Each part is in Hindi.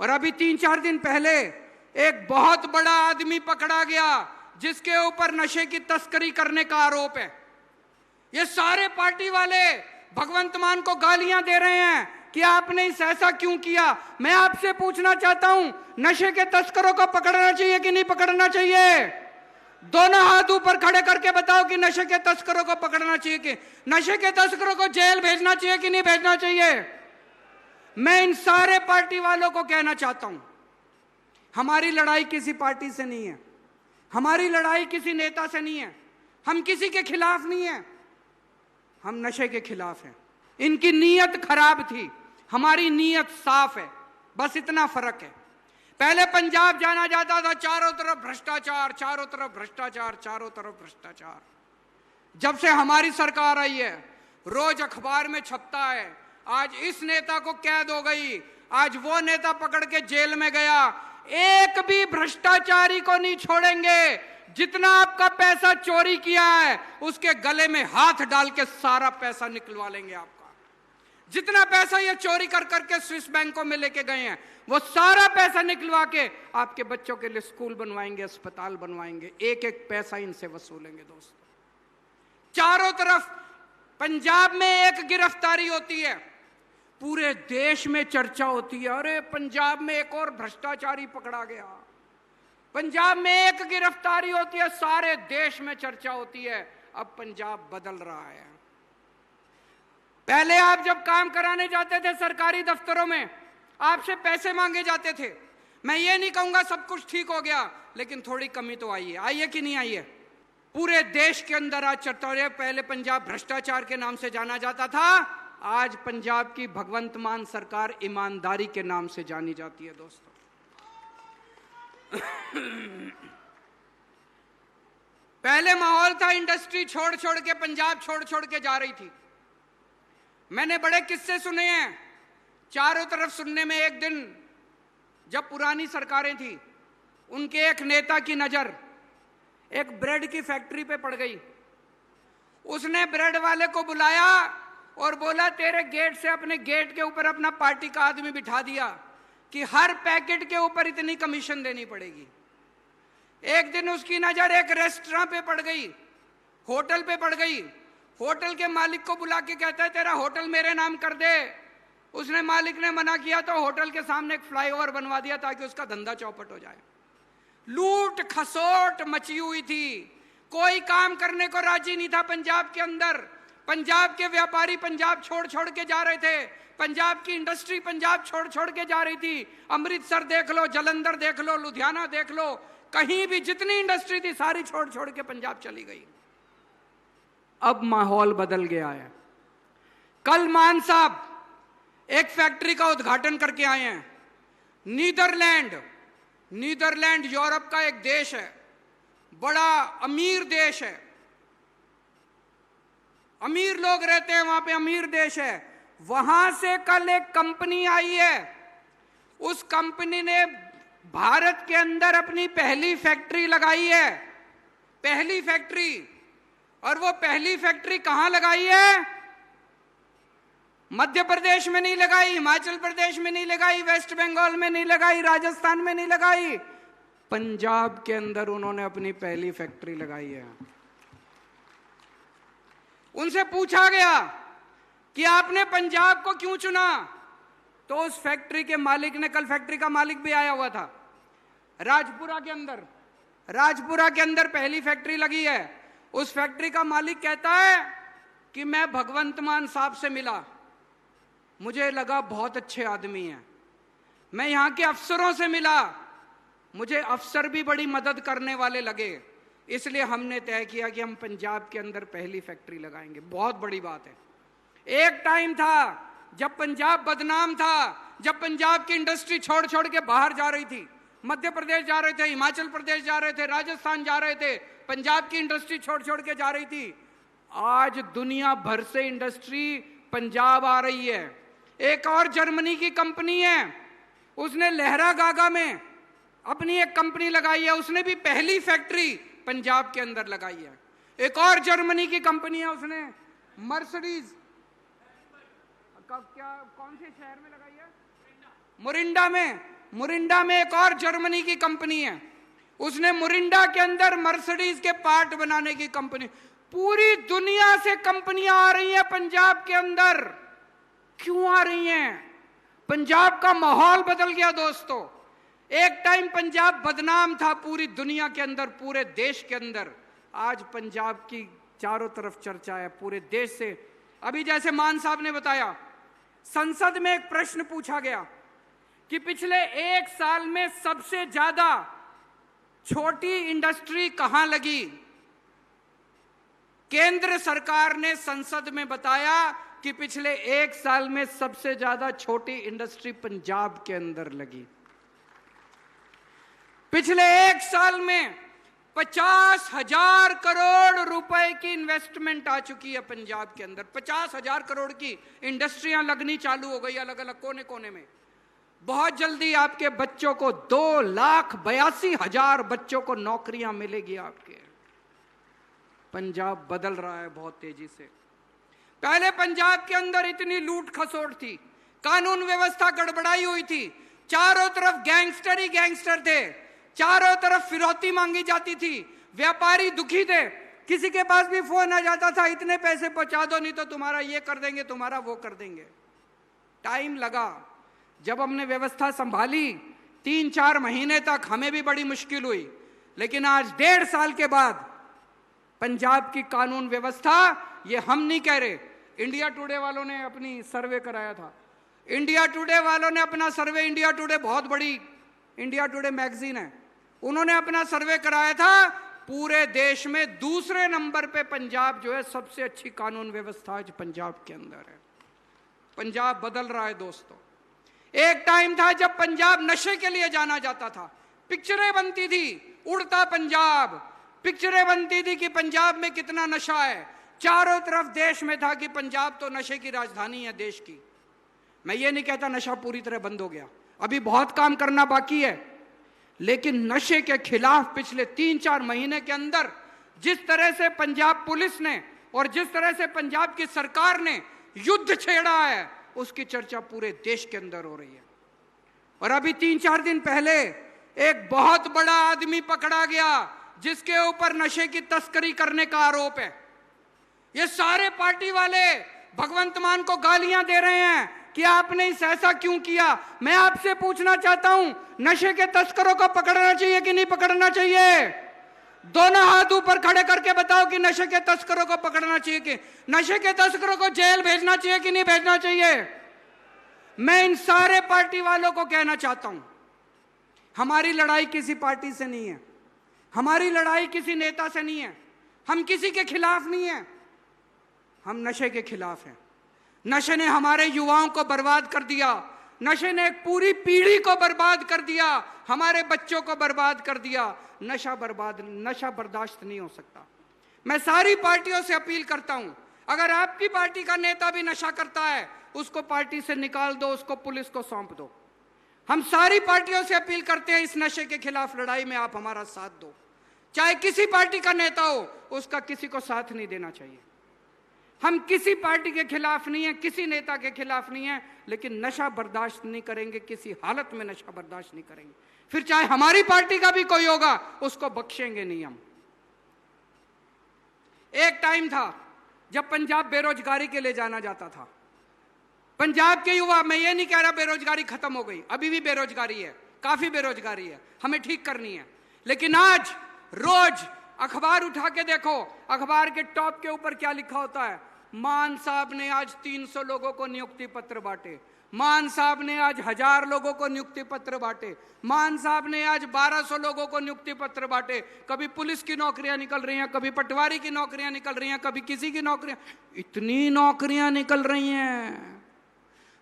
और अभी 3-4 दिन पहले एक बहुत बड़ा आदमी पकड़ा गया जिसके ऊपर नशे की तस्करी करने का आरोप है। ये सारे पार्टी वाले भगवंत मान को गालियां दे रहे हैं कि आपने इस ऐसा क्यों किया। मैं आपसे पूछना चाहता हूं, नशे के तस्करों को पकड़ना चाहिए कि नहीं पकड़ना चाहिए? दोनों हाथ ऊपर खड़े करके बताओ कि नशे के तस्करों को पकड़ना चाहिए कि नशे के तस्करों को जेल भेजना चाहिए कि नहीं भेजना चाहिए? मैं इन सारे पार्टी वालों को कहना चाहता हूं, हमारी लड़ाई किसी पार्टी से नहीं है, हमारी लड़ाई किसी नेता से नहीं है, हम किसी के खिलाफ नहीं है, हम नशे के खिलाफ हैं। इनकी नीयत खराब थी, हमारी नीयत साफ है, बस इतना फर्क है। पहले पंजाब जाना जाता था चारों तरफ भ्रष्टाचार, चारों तरफ भ्रष्टाचार, चारों तरफ भ्रष्टाचार। जब से हमारी सरकार आई है रोज अखबार में छपता है, आज इस नेता को कैद हो गई, आज वो नेता पकड़ के जेल में गया। एक भी भ्रष्टाचारी को नहीं छोड़ेंगे। जितना आपका पैसा चोरी किया है उसके गले में हाथ डाल के सारा पैसा निकलवा लेंगे आपका। जितना पैसा ये चोरी कर करके स्विस बैंकों में लेके गए हैं वो सारा पैसा निकलवा के आपके बच्चों के लिए स्कूल बनवाएंगे, अस्पताल बनवाएंगे, एक एक पैसा इनसे वसूलेंगे। दोस्तों, चारों तरफ पंजाब में एक गिरफ्तारी होती है, पूरे देश में चर्चा होती है, अरे पंजाब में एक और भ्रष्टाचारी पकड़ा गया। पंजाब में एक गिरफ्तारी होती है, सारे देश में चर्चा होती है। अब पंजाब बदल रहा है। पहले आप जब काम कराने जाते थे सरकारी दफ्तरों में, आपसे पैसे मांगे जाते थे। मैं ये नहीं कहूंगा सब कुछ ठीक हो गया, लेकिन थोड़ी कमी तो आई है। आई है कि नहीं आई है? पूरे देश के अंदर आज चर्चा हो रही है। पहले पंजाब भ्रष्टाचार के नाम से जाना जाता था, आज पंजाब की भगवंत मान सरकार ईमानदारी के नाम से जानी जाती है। दोस्तों, पहले माहौल था इंडस्ट्री छोड़ छोड़ के पंजाब छोड़ छोड़ के जा रही थी। मैंने बड़े किस्से सुने हैं चारों तरफ सुनने में। एक दिन जब पुरानी सरकारें थी, उनके एक नेता की नजर एक ब्रेड की फैक्ट्री पे पड़ गई। उसने ब्रेड वाले को बुलाया और बोला, तेरे गेट से अपने गेट के ऊपर अपना पार्टी का आदमी बिठा दिया कि हर पैकेट के ऊपर इतनी कमीशन देनी पड़ेगी। एक दिन उसकी नजर एक रेस्टोरेंट पे पड़ गई, होटल पे पड़ गई। होटल के मालिक को बुला के कहता है, तेरा होटल मेरे नाम कर दे। उसने मालिक ने मना किया तो होटल के सामने एक फ्लाईओवर बनवा दिया ताकि उसका धंधा चौपट हो जाए। लूट खसोट मची हुई थी, कोई काम करने को राजी नहीं था पंजाब के अंदर। पंजाब के व्यापारी पंजाब छोड़ छोड़ के जा रहे थे, पंजाब की इंडस्ट्री पंजाब छोड़ छोड़ के जा रही थी। अमृतसर देख लो, जलंधर देख लो, लुधियाना देख लो, कहीं भी जितनी इंडस्ट्री थी सारी छोड़ छोड़ के पंजाब चली गई। अब माहौल बदल गया है। कल मान साहब एक फैक्ट्री का उद्घाटन करके आए हैं। नीदरलैंड यूरोप का एक देश है, बड़ा अमीर देश है, अमीर लोग रहते हैं वहां पे, अमीर देश है। वहां से कल एक कंपनी आई है, उस कंपनी ने भारत के अंदर अपनी पहली फैक्ट्री लगाई है, पहली फैक्ट्री। और वो पहली फैक्ट्री कहां लगाई है? मध्य प्रदेश में नहीं लगाई, हिमाचल प्रदेश में नहीं लगाई, वेस्ट बंगाल में नहीं लगाई, राजस्थान में नहीं लगाई, पंजाब के अंदर उन्होंने अपनी पहली फैक्ट्री लगाई है। उनसे पूछा गया कि आपने पंजाब को क्यों चुना, तो उस फैक्ट्री के मालिक ने, कल फैक्ट्री का मालिक भी आया हुआ था, राजपुरा के अंदर पहली फैक्ट्री लगी है। उस फैक्ट्री का मालिक कहता है कि मैं भगवंत मान साहब से मिला, मुझे लगा बहुत अच्छे आदमी हैं। मैं यहाँ के अफसरों से मिला, मुझे अफसर भी बड़ी मदद करने वाले लगे, इसलिए हमने तय किया कि हम पंजाब के अंदर पहली फैक्ट्री लगाएंगे। बहुत बड़ी बात है। एक टाइम था जब पंजाब बदनाम था, जब पंजाब की इंडस्ट्री छोड़ छोड़ के बाहर जा रही थी, मध्य प्रदेश जा रहे थे, हिमाचल प्रदेश जा रहे थे, राजस्थान जा रहे थे, पंजाब की इंडस्ट्री छोड़ छोड़ के जा रही थी। आज दुनिया भर से इंडस्ट्री पंजाब आ रही है। एक और जर्मनी की कंपनी है, उसने लहरागागा में अपनी एक कंपनी लगाई है, उसने भी पहली फैक्ट्री पंजाब के अंदर लगाई है। एक और जर्मनी की कंपनी है, उसने मर्सिडीज कौन से शहर में लगाई है? मोरिंडा में। मुरिंडा में एक और जर्मनी की कंपनी है, उसने मुरिंडा के अंदर मर्सिडीज के पार्ट बनाने की कंपनी। पूरी दुनिया से कंपनियां आ रही हैं पंजाब के अंदर। क्यों आ रही हैं? पंजाब का माहौल बदल गया दोस्तों। एक टाइम पंजाब बदनाम था पूरी दुनिया के अंदर, पूरे देश के अंदर। आज पंजाब की चारों तरफ चर्चा है पूरे देश से। अभी जैसे मान साहब ने बताया, संसद में एक प्रश्न पूछा गया कि पिछले 1 साल में सबसे ज्यादा छोटी इंडस्ट्री कहां लगी। केंद्र सरकार ने संसद में बताया कि पिछले 1 साल में सबसे ज्यादा छोटी इंडस्ट्री पंजाब के अंदर लगी। पिछले 1 साल में 50,000 करोड़ रुपए की इन्वेस्टमेंट आ चुकी है पंजाब के अंदर। 50,000 करोड़ की इंडस्ट्रियां लगनी चालू हो गई अलग अलग कोने कोने में। बहुत जल्दी आपके बच्चों को 2,82,000 बच्चों को नौकरियां मिलेगी आपके। पंजाब बदल रहा है बहुत तेजी से। पहले पंजाब के अंदर इतनी लूट खसोट थी, कानून व्यवस्था गड़बड़ाई हुई थी, चारों तरफ गैंगस्टर ही गैंगस्टर थे, चारों तरफ फिरौती मांगी जाती थी, व्यापारी दुखी थे। किसी के पास भी फोन आ जाता था, इतने पैसे पहुंचा दो नहीं तो तुम्हारा ये कर देंगे, तुम्हारा वो कर देंगे। टाइम लगा। जब हमने व्यवस्था संभाली 3-4 महीने तक हमें भी बड़ी मुश्किल हुई, लेकिन आज 1.5 साल के बाद पंजाब की कानून व्यवस्था, ये हम नहीं कह रहे, इंडिया टुडे वालों ने अपनी सर्वे कराया था। इंडिया टुडे वालों ने अपना सर्वे, इंडिया टुडे बहुत बड़ी इंडिया टुडे मैगजीन है, उन्होंने अपना सर्वे कराया था। पूरे देश में दूसरे नंबर पे पंजाब जो है, सबसे अच्छी कानून व्यवस्था आज पंजाब के अंदर है। पंजाब बदल रहा है दोस्तों। एक टाइम था जब पंजाब नशे के लिए जाना जाता था, पिक्चरें बनती थी उड़ता पंजाब, पिक्चरें बनती थी कि पंजाब में कितना नशा है, चारों तरफ देश में था कि पंजाब तो नशे की राजधानी है देश की। मैं ये नहीं कहता नशा पूरी तरह बंद हो गया, अभी बहुत काम करना बाकी है, लेकिन नशे के खिलाफ पिछले 3-4 महीने के अंदर जिस तरह से पंजाब पुलिस ने और जिस तरह से पंजाब की सरकार ने युद्ध छेड़ा है, उसकी चर्चा पूरे देश के अंदर हो रही है। और अभी 3-4 दिन पहले एक बहुत बड़ा आदमी पकड़ा गया जिसके ऊपर नशे की तस्करी करने का आरोप है। ये सारे पार्टी वाले भगवंत मान को गालियां दे रहे हैं कि आपने इस ऐसा क्यों किया। मैं आपसे पूछना चाहता हूं, नशे के तस्करों को पकड़ना चाहिए कि नहीं पकड़ना चाहिए? दोनों हाथ ऊपर खड़े करके बताओ कि नशे के तस्करों को पकड़ना चाहिए कि नशे के तस्करों को जेल भेजना चाहिए कि नहीं भेजना चाहिए? मैं इन सारे पार्टी वालों को कहना चाहता हूं, हमारी लड़ाई किसी पार्टी से नहीं है, हमारी लड़ाई किसी नेता से नहीं है, हम किसी के खिलाफ नहीं है, हम नशे के खिलाफ हैं। नशे ने हमारे युवाओं को बर्बाद कर दिया, नशे ने एक पूरी पीढ़ी को बर्बाद कर दिया, हमारे बच्चों को बर्बाद कर दिया। नशा बर्दाश्त नहीं हो सकता। मैं सारी पार्टियों से अपील करता हूं, अगर आपकी पार्टी का नेता भी नशा करता है, उसको पार्टी से निकाल दो, उसको पुलिस को सौंप दो। हम सारी पार्टियों से अपील करते हैं, इस नशे के खिलाफ लड़ाई में आप हमारा साथ दो। चाहे किसी पार्टी का नेता हो, उसका किसी को साथ नहीं देना चाहिए। हम किसी पार्टी के खिलाफ नहीं है, किसी नेता के खिलाफ नहीं है, लेकिन नशा बर्दाश्त नहीं करेंगे, किसी हालत में नशा बर्दाश्त नहीं करेंगे। फिर चाहे हमारी पार्टी का भी कोई होगा, उसको बख्शेंगे नहीं हम। एक टाइम था जब पंजाब बेरोजगारी के लिए जाना जाता था। पंजाब के युवा, मैं ये नहीं कह रहा बेरोजगारी खत्म हो गई, अभी भी बेरोजगारी है, काफी बेरोजगारी है, हमें ठीक करनी है। लेकिन आज रोज अखबार उठा के देखो, अखबार के टॉप के ऊपर क्या लिखा होता है? मान साहब ने आज 300 लोगों को नियुक्ति पत्र बांटे, मान साहब ने आज 1000 लोगों को नियुक्ति पत्र बांटे, मान साहब ने आज 1200 लोगों को नियुक्ति पत्र बांटे। कभी पुलिस की नौकरियां निकल रही हैं, कभी पटवारी की नौकरियां निकल रही हैं, कभी किसी की नौकरियां, इतनी नौकरियां निकल रही हैं।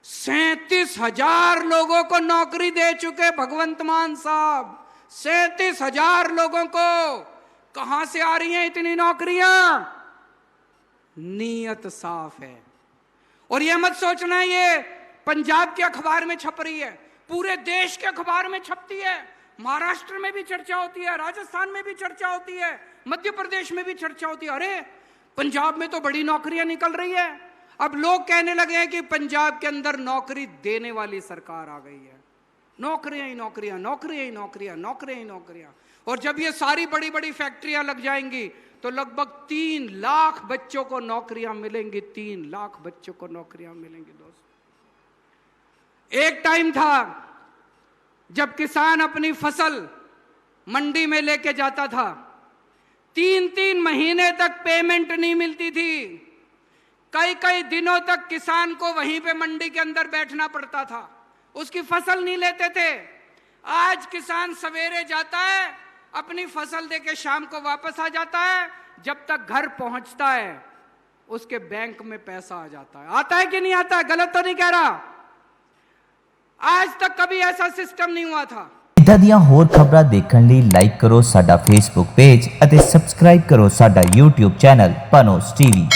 37,000 लोगों को नौकरी दे चुके भगवंत मान साहब, 37,000 लोगों को। कहां से आ रही हैं इतनी नौकरियां? नीयत साफ है। और यह मत सोचना ये पंजाब के अखबार में छप रही है, पूरे देश के अखबार में छपती है। महाराष्ट्र में भी चर्चा होती है, राजस्थान में भी चर्चा होती है, मध्य प्रदेश में भी चर्चा होती है। अरे पंजाब में तो बड़ी नौकरियां निकल रही है। अब लोग कहने लगे हैं कि पंजाब के अंदर नौकरी देने वाली सरकार आ गई है। नौकरियां ही नौकरियां, नौकरियां ही नौकरियां, नौकरियां ही नौकरियां। और जब ये सारी बड़ी बड़ी फैक्ट्रियां लग जाएंगी तो लगभग 3 लाख बच्चों को नौकरियां मिलेंगी, 3 लाख बच्चों को नौकरियां मिलेंगी। दोस्तों, एक टाइम था जब किसान अपनी फसल मंडी में लेके जाता था, 3-3 महीने तक पेमेंट नहीं मिलती थी, कई कई दिनों तक किसान को वहीं पे मंडी के अंदर बैठना पड़ता था, उसकी फसल नहीं लेते थे। आज किसान सवेरे जाता है, अपनी फसल देके शाम को वापस आ जाता है, जब तक घर पहुंचता है उसके बैंक में पैसा आ जाता है। आता है कि नहीं आता है? गलत तो नहीं कह रहा? आज तक कभी ऐसा सिस्टम नहीं हुआ था। इदां ਦੀਆਂ ਹੋਰ ਖਬਰਾਂ ਦੇਖਣ ਲਈ ਲਾਈਕ ਕਰੋ ਸਾਡਾ ਫੇਸਬੁੱਕ ਪੇਜ ਅਤੇ ਸਬਸਕ੍ਰਾਈਬ ਕਰੋ ਸਾਡਾ YouTube ਚੈਨਲ ਪਨੋਸ ਟੀਵੀ।